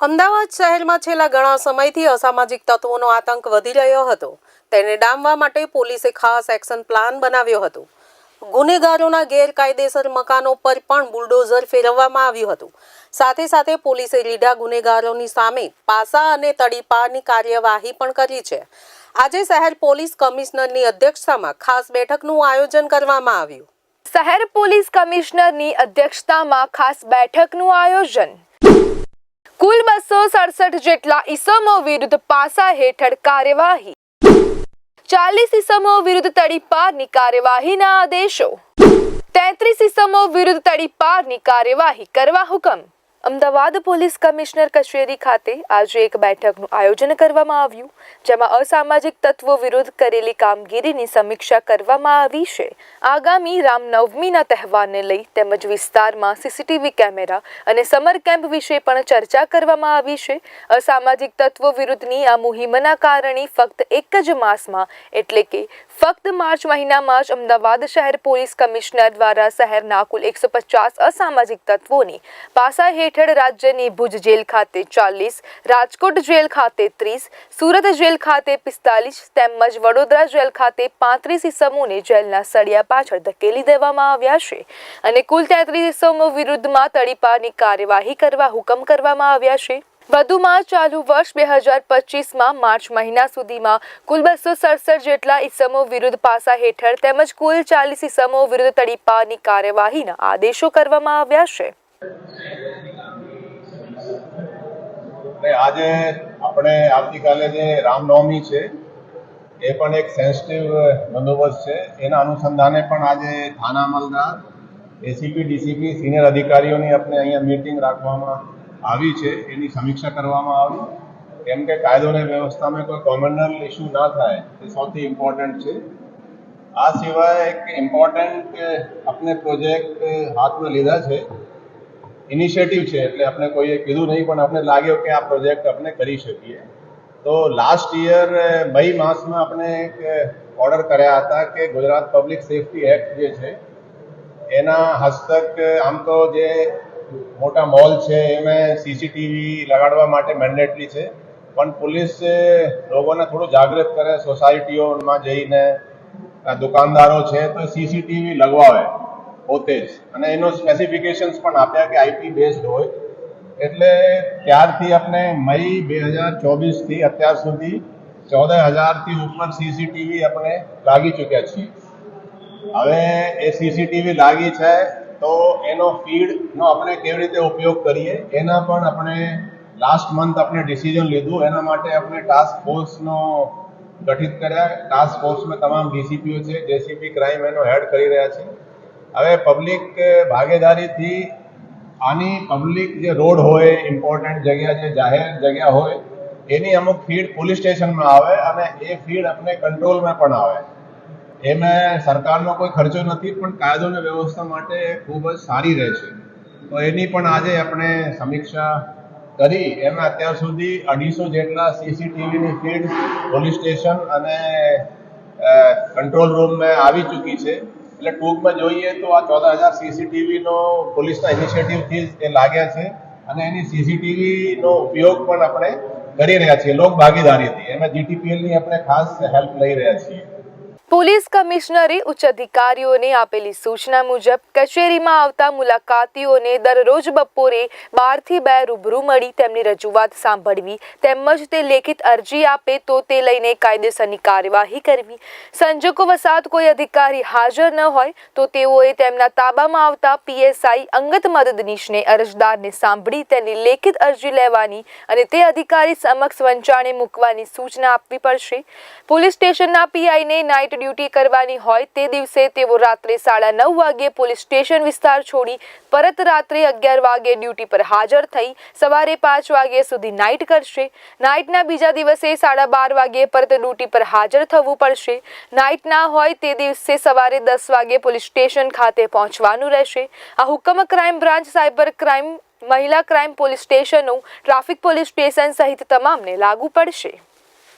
અમદાવાદ શહેરમાં છેલ્લા ઘણા સમયથી અસામાજિક તત્વોનો આતંક વધી રહ્યો હતો. તેને ડામવા માટે પોલીસે ખાસ એક્શન પ્લાન બનાવ્યો હતો. ગુનેગારોના ગેરકાયદેસર મકાનો પર પણ બુલડોઝર ફેરવવામાં આવ્યું હતું. સાથે સાથે પોલીસે લીધા ગુનેગારોની સામે પાસા અને તડીપારની કાર્યવાહી પણ કરી છે. આજે શહેર પોલીસ કમિશનરની અધ્યક્ષતામાં ખાસ બેઠકનું આયોજન કરવામાં આવ્યું. શહેર પોલીસ કમિશનરની અધ્યક્ષતામાં ખાસ બેઠકનું આયોજન. કુલ 267 જેટલા ઇસમો વિરુદ્ધ પાસા હેઠળ કાર્યવાહી. 40 ઇસમો વિરુદ્ધ તડીપારની કાર્યવાહીના આદેશો. 33 ઇસમો વિરુદ્ધ તડીપારની કાર્યવાહી કરવા હુકમ. અમદાવાદ પોલીસ કમિશનર કચેરી ખાતે આજે એક બેઠકનું આયોજન કરવામાં આવ્યું, જેમાં અસામાજિક તત્વો વિરુદ્ધ કરેલી કામગીરીની સમીક્ષા કરવામાં આવી છે. આગામી રામનવમીના તહેવારને લઈ તેમજ વિસ્તારમાં સીસીટીવી કેમેરા અને સમર કેમ્પ વિશે પણ ચર્ચા કરવામાં આવી છે. અસામાજિક તત્વો વિરુદ્ધની આ મુહિમના કારણે ફક્ત એક જ માસમાં એટલે કે ફક્ત માર્ચ મહિનામાં જ અમદાવાદ શહેર પોલીસ કમિશનર દ્વારા શહેરના કુલ 150 અસામાજિક તત્વોની પાસા હેઠળ રાજ્યની ભુજ જેલ ખાતે 40, રાજકોટ જેલ ખાતે 30, સુરત જેલ ખાતે 45 તેમજ વડોદરા જેલ ખાતે 35 ઇસમોને જેલના સળિયા પાછળ ધકેલી દેવામાં આવ્યા છે અને કુલ 33 ઇસમો વિરુદ્ધમાં તડીપારની કાર્યવાહી કરવા હુકમ કરવામાં આવ્યા છે. વધુમાં ચાલુ વર્ષ 2025માં માર્ચ મહિના સુધીમાં કુલ 267 જેટલા ઇસમો વિરુદ્ધ પાસા હેઠળ તેમજ કુલ 40 ઇસમો વિરુદ્ધ તડીપારની કાર્યવાહીના આદેશો કરવામાં આવ્યા છે. આજે આપણે આવતીકાલે જે રામનવમી છે એ પણ એક સેન્સિટિવ બંદોબસ્ત છે. એના અનુસંધાને પણ આજે થાના અમલદાર, એસીપી, ડીસીપી, સિનિયર અધિકારીઓની આપણે અહીંયા મીટિંગ રાખવામાં આવી છે. એની સમીક્ષા કરવામાં આવી, કેમ કે કાયદો અને વ્યવસ્થામાં કોઈ કોમનલ ઇસ્યુ ના થાય એ સૌથી ઇમ્પોર્ટન્ટ છે. આ સિવાય એક ઇમ્પોર્ટન્ટ આપણે પ્રોજેક્ટ હાથમાં લીધા છે, ઇનિશિયેટિવ છે, એટલે આપણે કોઈએ કીધું નહીં પણ આપણે લાગ્યો કે આ પ્રોજેક્ટ આપણે કરી શકીએ. તો લાસ્ટ યર મઈ માસમાં આપણે એક ઓર્ડર કર્યા હતા કે ગુજરાત પબ્લિક સેફટી એક્ટ જે છે એના હસ્તક આમ તો જે મોટા મોલ છે એમાં સીસીટીવી લગાડવા માટે મેન્ડેટરી છે, પણ પોલીસ લોકોને થોડું જાગૃત કરે, સોસાયટીઓમાં જઈને દુકાનદારો છે તો સીસીટીવી લગાવે પોતે જ, અને એનો સ્પેસિફિકેશન્સ પણ આપ્યા કે આઈપી બેઝડ હોય. એટલે ત્યારથી આપણે મઈ 2024થી અત્યાર સુધી 14,000થી ઉપર સીસીટીવી આપણે લાગી ચૂક્યા છીએ. હવે એ સીસીટીવી લાગી છે તો એનો ફીડનો આપણે કેવી રીતે ઉપયોગ કરીએ એના પણ આપણે લાસ્ટ મંથ આપણે ડિસિઝન લીધું. એના માટે આપણે ટાસ્ક ફોર્સનો ગઠિત કર્યા. ટાસ્ક ફોર્સમાં તમામ ડીસીપીઓ છે, જેસીપી ક્રાઇમ એનો હેડ કરી રહ્યા છે. હવે પબ્લિક ભાગીદારીથી આની પબ્લિક જે રોડ હોય, ઇમ્પોર્ટન્ટ જગ્યા, જે જાહેર જગ્યા હોય, એની અમુક ફીડ પોલીસ સ્ટેશનમાં આવે અને એ ફીડ આપણે કંટ્રોલમાં પણ આવે. એમાં સરકારનો કોઈ ખર્ચો નથી, પણ કાયદો અને વ્યવસ્થા માટે ખૂબ જ સારી રહેશે. તો એની પણ આજે આપણે સમીક્ષા કરી. એમાં અત્યાર સુધી 250 જેટલા સીસીટીવીની ફીડ પોલીસ સ્ટેશન અને કંટ્રોલ રૂમમાં આવી ચૂકી છે. એટલે ટૂંકમાં જોઈએ તો આ 14,000 સીસીટીવીનો પોલીસના ઇનિશિયેટિવથી જ એ લાગ્યા છે અને એની સીસીટીવીનો ઉપયોગ પણ આપણે કરી રહ્યા છીએ લોક ભાગીદારીથી. એમાં જીટીપીએલની આપણે ખાસ હેલ્પ લઈ રહ્યા છીએ. પોલીસ કમિશનરે ઉચ્ચ અધિકારીઓને આપેલી સૂચના મુજબ કચેરીમાં આવતા મુલાકાતીઓને દરરોજ બપોરે 12 થી 2 રૂબરૂ મળી તેમની રજૂઆત સાંભળવી તેમજ તે લેખિત અરજી આપે તો તે લઈને કાયદેસરની કાર્યવાહી કરવી. સંજોગોવસાત કોઈ અધિકારી હાજર ન હોય તો તેઓએ તેમના તાબામાં આવતા પીએસઆઈ અંગત મદદનીશને અરજદારને સાંભળી તેની લેખિત અરજી લેવાની અને તે અધિકારી સમક્ષ વંચાણે મૂકવાની સૂચના આપવી પડશે. પોલીસ સ્ટેશનના પીઆઈને નાઇટ ડ્યુટી કરવાની હોય તે દિવસે તેઓ રાત્રે 9:30 વાગ્યે પોલીસ સ્ટેશન વિસ્તાર છોડી પરત રાત્રે 11 વાગ્યે ડ્યુટી પર હાજર થઈ સવારે 5 વાગ્યા સુધી નાઇટ કરશે. નાઇટના બીજા દિવસે 12:30 વાગ્યે પરત ડ્યુટી પર હાજર થવું પડશે. નાઇટ ના હોય તે દિવસે સવારે 10 વાગ્યે પોલીસ સ્ટેશન ખાતે પહોંચવાનું રહેશે. આ હુકમ ક્રાઇમ બ્રાન્ચ, સાયબર ક્રાઇમ, મહિલા ક્રાઇમ પોલીસ સ્ટેશનો, ટ્રાફિક પોલીસ સ્ટેશન સહિત તમામને લાગુ પડશે.